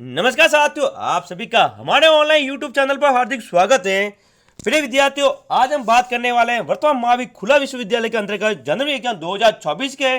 नमस्कार साथियों, आप सभी का हमारे ऑनलाइन यूट्यूब चैनल पर हार्दिक स्वागत है। प्रिय विद्यार्थियों, आज हम बात करने वाले हैं वर्तमान महावीर खुला विश्वविद्यालय के अंतर्गत जनवरी एग्जाम 2024 के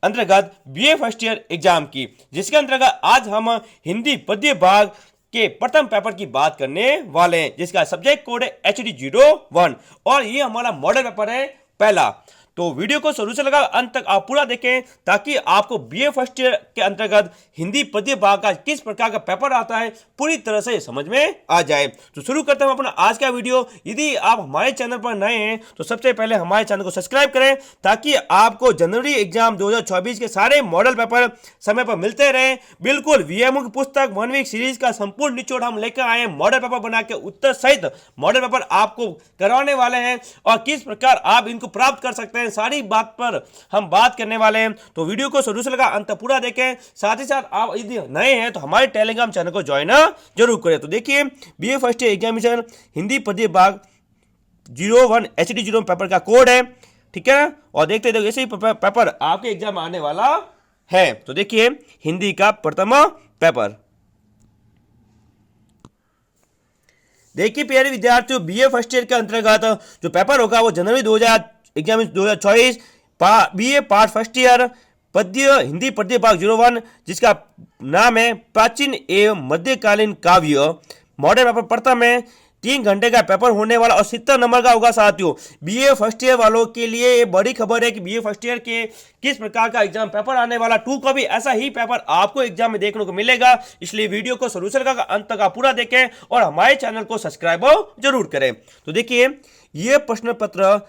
अंतर्गत बीए फर्स्ट ईयर एग्जाम की, जिसके अंतर्गत आज हम हिंदी पद्य भाग के प्रथम पेपर की बात करने वाले हैं, जिसका सब्जेक्ट कोड है HD01 और ये हमारा मॉडल पेपर है पहला। तो वीडियो को शुरू से लगा अंत तक आप पूरा देखें ताकि आपको बीए फर्स्ट ईयर के अंतर्गत हिंदी पद्य भाग का किस प्रकार का पेपर आता है पूरी तरह से समझ में आ जाए। तो शुरू करते हैं अपना आज का वीडियो। यदि आप हमारे चैनल पर नए हैं तो सबसे पहले हमारे चैनल को सब्सक्राइब करें ताकि आपको जनवरी एग्जाम 2024 के सारे मॉडल पेपर समय पर मिलते रहे। बिल्कुल वीएमओ की पुस्तक 1 वीक सीरीज का संपूर्ण निचोड़ हम लेकर आए हैं, मॉडल पेपर बना के उत्तर सहित मॉडल पेपर आपको करवाने वाले हैं और किस प्रकार आप इनको प्राप्त कर सकते हैं सारी बात पर हम बात करने वाले हैं। तो वीडियो को शुरू से लगा अंत पूरा देखें। साथ ही साथ आप यदि नए हैं तो हमारे टेलीग्राम चैनल को ज्वाइन जरूर करें। तो देखिए, BA first year examination Hindi पद्य भाग 01 HD01 पेपर का कोड है, ठीक है। और देखते देखो ऐसे ही पेपर आपके एग्जाम आने वाला है। तो देखिए, हिंदी का प्रथम पेपर देखिए प्यारे विद्यार्थियों, बीए फर्स्ट ईयर के अंतर्गत जो पेपर होगा वो जनवरी 2024 बीए पार्ट फर्स्ट ईयर पद्य हिंदी पद्य भाग 01, जिसका नाम है प्राचीन एवं मध्यकालीन काव्य। मॉडल पेपर प्रथम है, 3 घंटे का पेपर होने वाला और 70 नंबर का होगा। साथियों, बीए फर्स्ट ईयर वालों के लिए ये बड़ी खबर है कि बीए फर्स्ट ईयर के किस प्रकार का एग्जाम पेपर आने वाला। 2 का भी ऐसा ही पेपर आपको एग्जाम में देखने को मिलेगा, इसलिए वीडियो को शुरू से लेकर अंत तक आप पूरा देखें और हमारे चैनल को सब्सक्राइब जरूर करें। तो देखिए, ये प्रश्न पत्र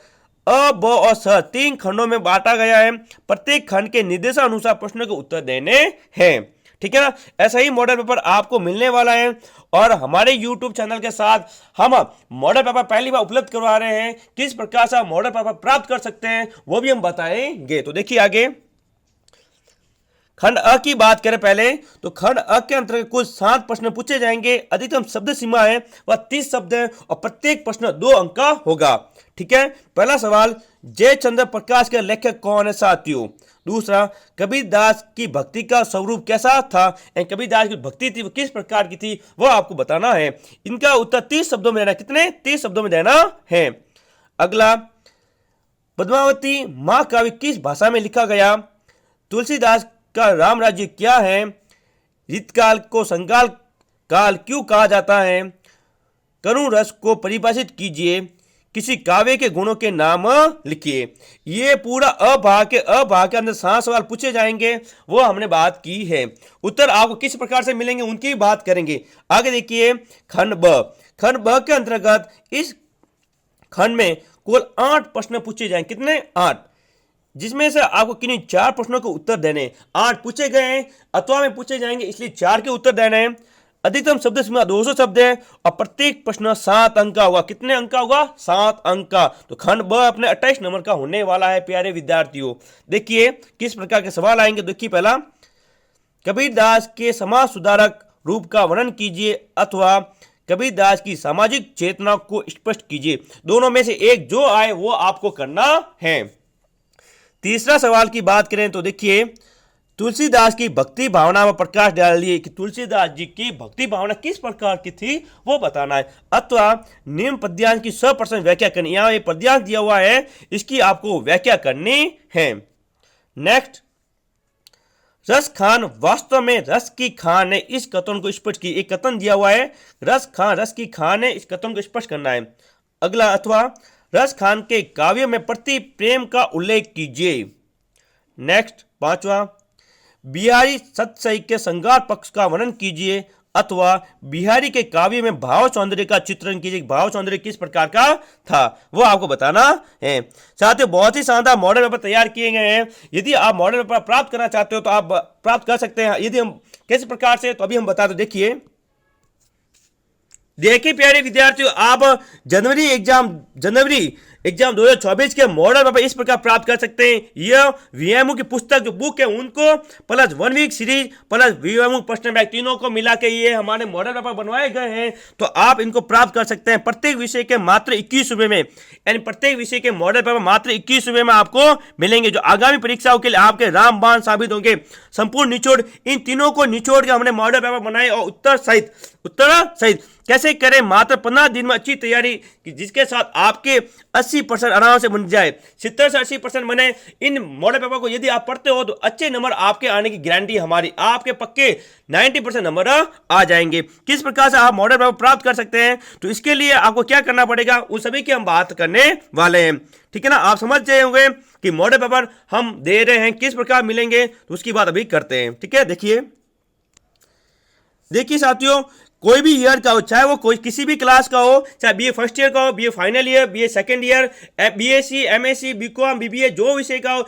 अ, ब और स 3 खंडों में बांटा गया है। प्रत्येक खंड के निर्देशानुसार प्रश्नों के उत्तर देने हैं, ठीक है ना। ऐसा ही मॉडल पेपर आपको मिलने वाला है और हमारे YouTube चैनल के साथ हम मॉडल पेपर पहली बार उपलब्ध करवा रहे हैं। किस प्रकार से मॉडल पेपर प्राप्त कर सकते हैं वो भी हम बताएंगे। तो देखिए आगे, खंड अ की बात करें पहले तो खंड अ के अंतर्गत कुल 7 प्रश्न पूछे जाएंगे। अधिकतम शब्द सीमा है वह 30 शब्द है और प्रत्येक प्रश्न 2 अंक का होगा, ठीक है। पहला सवाल, जयचंद्र प्रकाश के लेखक कौन है साथियों। दूसरा, कबीरदास की भक्ति का स्वरूप कैसा था। कबीरदास की भक्ति थी वो किस प्रकार की थी वो आपको बताना है। इनका उत्तर 30 शब्दों में देना, कितने 30 शब्दों में देना है। अगला, पद्मावती महाकाव्य किस भाषा में लिखा गया। तुलसीदास का राम राज्य क्या है। ऋतकाल को संगाल काल क्यों कहा जाता है। करुण रस को परिभाषित कीजिए। किसी काव्य के गुणों के नाम लिखिए। ये पूरा अभाग के अंदर 7 सवाल पूछे जाएंगे, वो हमने बात की है। उत्तर आपको किस प्रकार से मिलेंगे उनकी बात करेंगे। आगे देखिए, खंड ब के अंतर्गत इस खंड में कुल 8 प्रश्न पूछे जाएंगे। कितने 8, जिसमें से आपको किन्हीं 4 प्रश्नों के उत्तर देने। 8 पूछे गए हैं, अथवा में पूछे जाएंगे, इसलिए 4 के उत्तर देने हैं। अधिकतम शब्द सीमा 200 शब्द है और प्रत्येक प्रश्न 7 अंक का होगा। कितने अंक का होगा 7 अंक का। तो खंड ब अपने 28 नंबर का होने वाला है प्यारे विद्यार्थियों। देखिए किस प्रकार के सवाल आएंगे। देखिए पहला, कबीरदास के समाज सुधारक रूप का वर्णन कीजिए अथवा कबीरदास की सामाजिक चेतना को स्पष्ट कीजिए। दोनों में से एक जो आए वो आपको करना है। तीसरा सवाल की बात करें तो देखिए, तुलसीदास की भक्ति भावना में प्रकाश डालिए कि तुलसीदास जी की भक्ति भावना किस प्रकार की थी वो बताना है। अथवा निम्न पद्यांश की 100% व्याख्या करनी। यहाँ ये पद्यांश दिया हुआ है, इसकी आपको व्याख्या करनी है। नेक्स्ट, रस खान वास्तव में रस की खान है, इस कथन को स्पष्ट की। एक कथन दिया हुआ है, रस की खान है, इस कथन को स्पष्ट करना है। अगला, अथवा रस खान के काव्य में प्रति प्रेम का उल्लेख कीजिए। नेक्स्ट, 5वां, बिहारी सतसई के संगार पक्ष का वर्णन कीजिए अथवा बिहारी के काव्य में भाव सौंदर्य का चित्रण कीजिए। भाव सौंदर्य किस प्रकार का था वो आपको बताना है। साथ ही बहुत ही शानदार मॉडल पेपर तैयार किए गए हैं। यदि आप मॉडल पेपर प्राप्त करना चाहते हो तो आप प्राप्त कर सकते हैं। यदि हम किस प्रकार से, तो अभी हम बता दो। देखिए प्यारे विद्यार्थियों, आप जनवरी एग्जाम 2024 के मॉडल पेपर इस प्रकार प्राप्त कर सकते हैं। यह वीएमओ की पुस्तक जो बुक है उनको plus 1 week series plus VMO प्रश्न बैंक तीनों को मिला के ये हमारे मॉडल पेपर बनवाए गए हैं। तो आप इनको प्राप्त कर सकते हैं प्रत्येक विषय के मात्र 21 रुपए में, यानी प्रत्येक विषय के मॉडल पेपर मात्र 21 रुपए में आपको मिलेंगे, जो आगामी परीक्षाओं के लिए आपके रामबाण साबित होंगे। संपूर्ण निचोड़, इन तीनों को निचोड़ के हमने मॉडल पेपर बनाए और उत्तर सहित कैसे करें मात्र 15 दिन में अच्छी तैयारी जिसके साथ आपके 80% आराम से बन जाए, 70 से 80% बने। इन मॉडल पेपर को यदि आप पढ़ते हो तो अच्छे नंबर आपके आने की गारंटी हमारी, आपके पक्के 90% नंबर आ जाएंगे। किस प्रकार से आप मॉडल पेपर प्राप्त कर सकते हैं, तो इसके लिए आपको क्या करना पड़ेगा उन सभी की हम बात करने वाले हैं। ठीक है ना, आप समझ गए होंगे कि मॉडल पेपर हम दे रहे हैं किस प्रकार मिलेंगे, तो उसकी बात अभी करते हैं। ठीक है, देखिए साथियों, कोई भी ईयर का हो, चाहे वो कोई किसी भी क्लास का हो, चाहे बीए फर्स्ट ईयर का हो, BA final year, BA second year, BSc, MSc, BCom, BBA, जो विषय का हो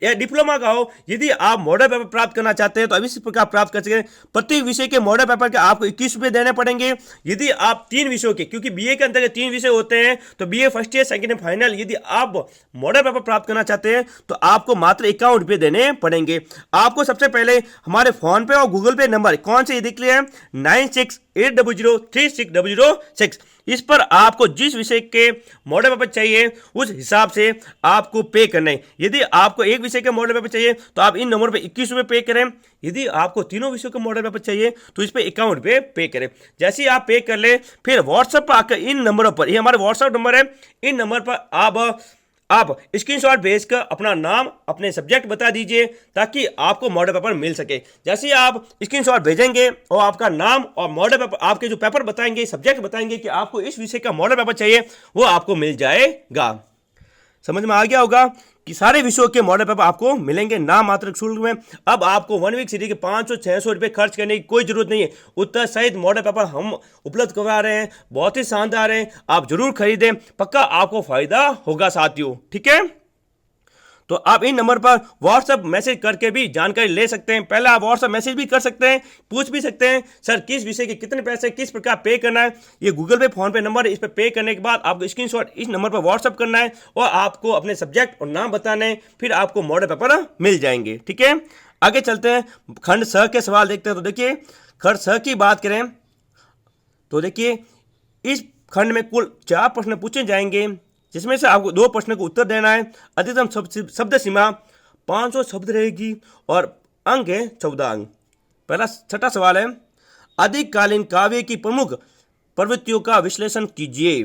या डिप्लोमा का हो, यदि आप मॉडल पेपर प्राप्त करना चाहते हैं तो अभी इस प्रकार प्राप्त कर सकते हैं। प्रत्येक विषय के मॉडल पेपर के आपको 21 रुपये देने पड़ेंगे। यदि आप 3 विषयों के, क्योंकि बीए के अंतर्गत 3 विषय होते हैं, तो BA first year, second year, final, यदि आप मॉडल पेपर प्राप्त करना चाहते हैं तो आपको मात्र 51 रुपये देने पड़ेंगे। आपको सबसे पहले हमारे फोन पे और गूगल पे नंबर कौन से ये दिख रहे हैं 9680360006, इस पर आपको जिस विषय के मॉडल पेपर चाहिए उस हिसाब से आपको पे करना है। यदि आपको एक विषय के मॉडल पेपर चाहिए तो आप इन नंबर पे 21 रुपये पे करें। यदि आपको तीनों विषयों के मॉडल पेपर चाहिए तो इस पे 51 रुपये पे करें। जैसे ही आप पे कर ले, फिर व्हाट्सएप पर आकर इन नंबरों पर, ये हमारे व्हाट्सएप नंबर है, इन नंबर पर आप स्क्रीनशॉट भेजकर अपना नाम, अपने सब्जेक्ट बता दीजिए ताकि आपको मॉडल पेपर मिल सके। जैसे ही आप स्क्रीनशॉट भेजेंगे और आपका नाम और मॉडल पेपर, आपके जो पेपर बताएंगे, सब्जेक्ट बताएंगे कि आपको इस विषय का मॉडल पेपर चाहिए, वो आपको मिल जाएगा। समझ में आ गया होगा कि सारे विषयों के मॉडल पेपर आपको मिलेंगे नाम मात्र शुल्क में। अब आपको 1 वीक सीरीज के 500-600 रुपये खर्च करने की कोई जरूरत नहीं है। उत्तर सहित मॉडल पेपर हम उपलब्ध करवा रहे हैं, बहुत ही शानदार है, आप जरूर खरीदें, पक्का आपको फायदा होगा साथियों। ठीक है, तो आप इन नंबर पर व्हाट्सएप मैसेज करके भी जानकारी ले सकते हैं। पहले आप व्हाट्सएप मैसेज भी कर सकते हैं, पूछ भी सकते हैं सर किस विषय के कितने पैसे किस प्रकार पे करना है। ये गूगल पे, फोन पे नंबर है, इस पर पे करने के बाद आपको स्क्रीनशॉट इस नंबर पर व्हाट्सएप करना है और आपको अपने सब्जेक्ट और नाम बताना है, फिर आपको मॉडल पेपर मिल जाएंगे। ठीक है, आगे चलते हैं, खंड स के सवाल देखते हैं। तो देखिए, खंड स की बात करें तो देखिए, इस खंड में कुल 4 प्रश्न पूछे जाएंगे, जिसमें से आपको 2 प्रश्न को उत्तर देना है। अधिकतम शब्द सीमा 500 शब्द रहेगी और अंक है 14 अंक। पहला 6ठा सवाल है, अधिकालीन काव्य की प्रमुख प्रवृत्तियों का विश्लेषण कीजिए।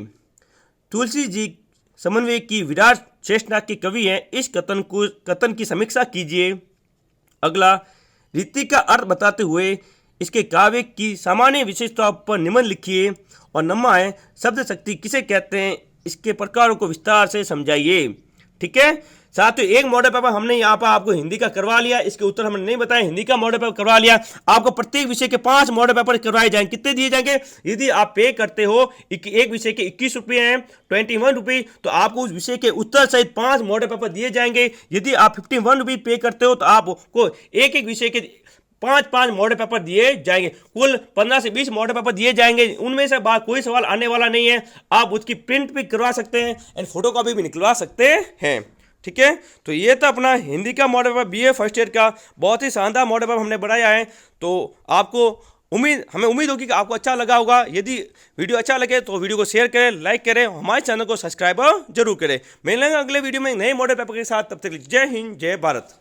तुलसी जी समन्वय की विराट चेष्टा के कवि हैं, इस कथन की समीक्षा कीजिए। अगला, रीति का अर्थ बताते हुए इसके काव्य की सामान्य विशेषताओं पर निबंध लिखिए। और नम्मा है, शब्द शक्ति किसे कहते हैं, इसके प्रकारों को विस्तार से समझाइए। ठीक है साथियों, एक मॉडल पेपर हमने यहाँ पर आपको हिंदी का करवा लिया, इसके उत्तर हमने नहीं बताया, हिंदी का मॉडल पेपर करवा लिया। आपको प्रत्येक विषय के 5 मॉडल पेपर करवाए जाएंगे। कितने दिए जाएंगे, यदि आप पे करते हो एक विषय के 21 रुपये हैं, 21 रुपये, तो आपको उस विषय के उत्तर सहित 5 मॉडल पेपर दिए जाएंगे। यदि आप 51 रुपये पे करते हो तो आपको एक विषय के 5 मॉडल पेपर दिए जाएंगे। कुल 15 से 20 मॉडल पेपर दिए जाएंगे। उनमें से कोई सवाल आने वाला नहीं है, आप उसकी प्रिंट भी करवा सकते हैं एंड फोटो कॉपी भी निकलवा सकते हैं। ठीक है, तो ये था अपना हिंदी का model paper, BA first year का, बहुत ही शानदार मॉडल पेपर हमने बनाया है। तो आपको हमें उम्मीद होगी कि आपको अच्छा लगा होगा। यदि वीडियो अच्छा लगे तो वीडियो को शेयर करें, लाइक करें, हमारे चैनल को सब्सक्राइब जरूर करें। मिलेंगे अगले वीडियो में नए मॉडल पेपर के साथ, तब तक जय हिंद, जय भारत।